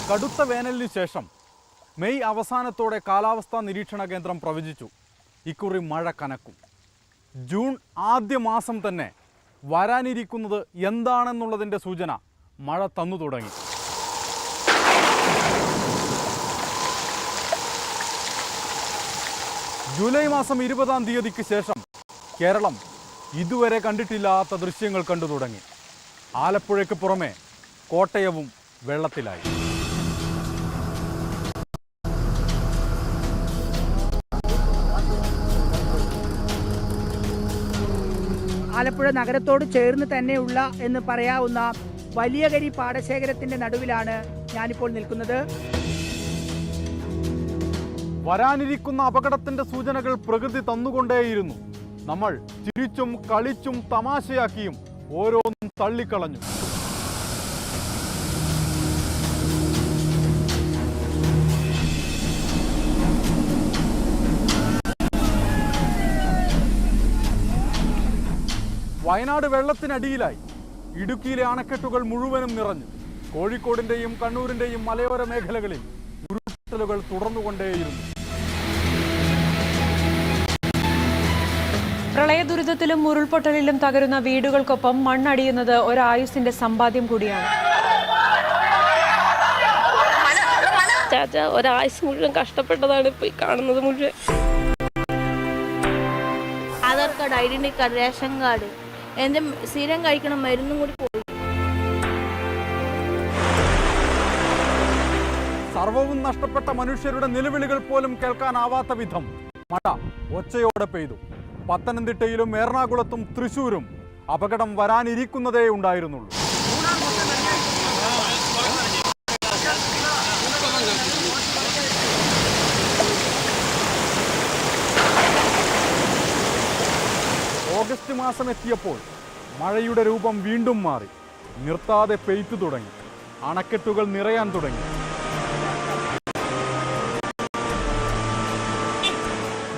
കടുത്ത വേനലിന് ശേഷം മെയ് അവസാനത്തോടെ കാലാവസ്ഥാ നിരീക്ഷണ കേന്ദ്രം പ്രവചിച്ചു ഇക്കുറി മഴ കനക്കും. ജൂൺ ആദ്യ മാസം തന്നെ വരാനിരിക്കുന്നത് എന്താണെന്നുള്ളതിൻ്റെ സൂചന മഴ തന്നു തുടങ്ങി. ജൂലൈ മാസം 20-ാം തീയതിക്ക് ശേഷം കേരളം ഇതുവരെ കണ്ടിട്ടില്ലാത്ത ദൃശ്യങ്ങൾ കണ്ടു തുടങ്ങി. ആലപ്പുഴയ്ക്ക് പുറമെ കോട്ടയവും വെള്ളത്തിലായി. ആലപ്പുഴ നഗരത്തോട് ചേർന്ന് തന്നെയുള്ള എന്ന് പറയാവുന്ന വലിയകരി പാടശേഖരത്തിന്റെ നടുവിലാണ് ഞാനിപ്പോൾ നിൽക്കുന്നത്. വരാനിരിക്കുന്ന അപകടത്തിന്റെ സൂചനകൾ പ്രകൃതി തന്നുകൊണ്ടേയിരുന്നു. നമ്മൾ ചിരിച്ചും കളിച്ചും തമാശയാക്കിയും ഓരോന്നും തള്ളിക്കളഞ്ഞു. വയനാട് വെള്ളത്തിനടിയിലായി. ഇടുക്കിയിലെ അണക്കെട്ടുകൾ മുഴുവനും നിറഞ്ഞു. കോഴിക്കോടിന്റെയും കണ്ണൂരിന്റെയും മലയോര മേഖലകളിൽ ഉരുൾപൊട്ടലുകൾ തുടർന്നുകൊണ്ടേയിരുന്നു. പ്രളയ ദുരിതത്തിലും ഉരുൾപൊട്ടലിലും തകരുന്ന വീടുകൾക്കൊപ്പം മണ്ണടിയുന്നത് ഒരായുസിന്റെ സമ്പാദ്യം കൂടിയാണ്. ഒരായുസ് മുഴുവൻ കഷ്ടപ്പെട്ടതാണ് ഇപ്പൊ ഈ കാണുന്നത് മുഴുവൻ. Aadhaar card, identity card, ration card, എന്റെ സ്ഥിരം കഴിക്കണം മരുന്നും കൂടി പോയി. സർവവും നഷ്ടപ്പെട്ട മനുഷ്യരുടെ നിലവിളികൾ പോലും കേൾക്കാനാവാത്ത വിധം മഴ ഒച്ചയോടെ പെയ്തു. പത്തനംതിട്ടയിലും എറണാകുളത്തും തൃശൂരും അപകടം വരാനിരിക്കുന്നതേ ഉണ്ടായിരുന്നുള്ളൂ. ഓഗസ്റ്റ് മാസം എത്തിയപ്പോൾ മഴയുടെ രൂപം വീണ്ടും മാറി. നിർത്താതെ പെയ്തു തുടങ്ങി. അണക്കെട്ടുകൾ നിറയാൻ തുടങ്ങി.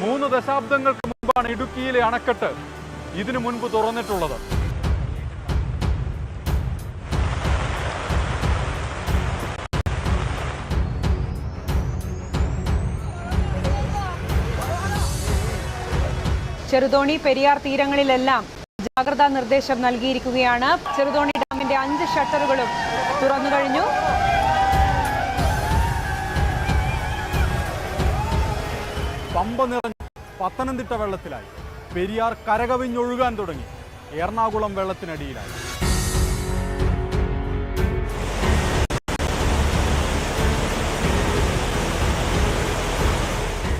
3 ദശാബ്ദങ്ങൾക്ക് മുമ്പാണ് ഇടുക്കിയിലെ അണക്കെട്ട് ഇതിനു മുൻപ് തുറന്നിട്ടുള്ളത്. ചെറുതോണി, പെരിയാർ തീരങ്ങളിലെല്ലാം ജാഗ്രതാ നിർദ്ദേശം നൽകിയിരിക്കുകയാണ്. ചെറുതോണി ഡാമിന്റെ 5 ഷട്ടറുകളും തുറന്നു കഴിഞ്ഞു. പമ്പ നിറഞ്ഞു. പത്തനംതിട്ട വെള്ളത്തിലായി. പെരിയാർ കരകവിഞ്ഞൊഴുകാൻ തുടങ്ങി. എറണാകുളം വെള്ളത്തിനടിയിലായി.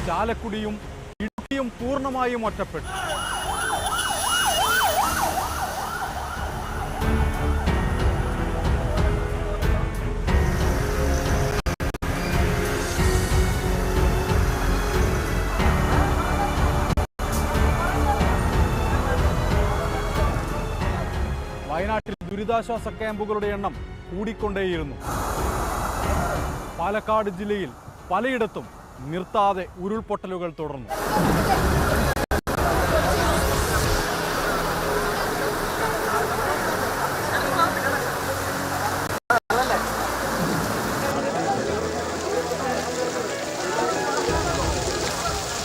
ചാലക്കുടിയും ഇടുക്കിയും പൂർണ്ണമായും ഒറ്റപ്പെട്ടു. വയനാട്ടിൽ ദുരിതാശ്വാസ ക്യാമ്പുകളുടെ എണ്ണം കൂടിക്കൊണ്ടേയിരുന്നു. പാലക്കാട് ജില്ലയിൽ പലയിടത്തും നിർത്താതെ ഉരുൾപൊട്ടലുകൾ തുടർന്നു.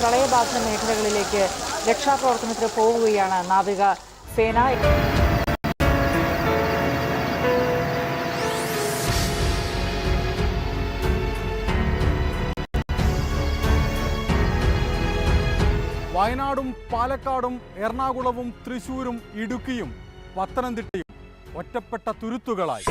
പ്രളയബാധിത മേഖലകളിലേക്ക് രക്ഷാപ്രവർത്തനത്തിന് പോവുകയാണ് നാവിക സേന. വയനാടും പാലക്കാടും എറണാകുളവും തൃശൂരും ഇടുക്കിയും പത്തനംതിട്ടയും ഒറ്റപ്പെട്ട തുരുത്തുകളായി.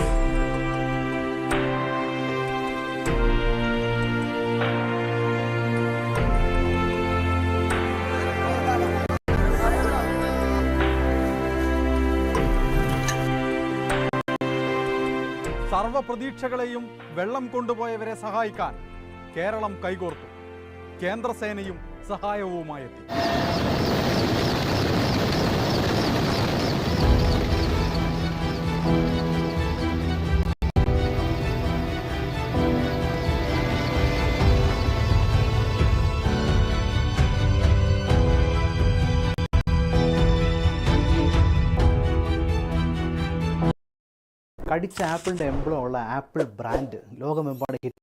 സർവപ്രതീക്ഷകളെയും വെള്ളം കൊണ്ടുപോയവരെ സഹായിക്കാൻ കേരളം കൈകോർത്തു. കേന്ദ്രസേനയും സഹായവുമായെത്തി. കടിച്ച ആപ്പിളിൻ്റെ എംബ്ലം ഉള്ള ആപ്പിൾ ബ്രാൻഡ് ലോകമെമ്പാടും ഹിറ്റ്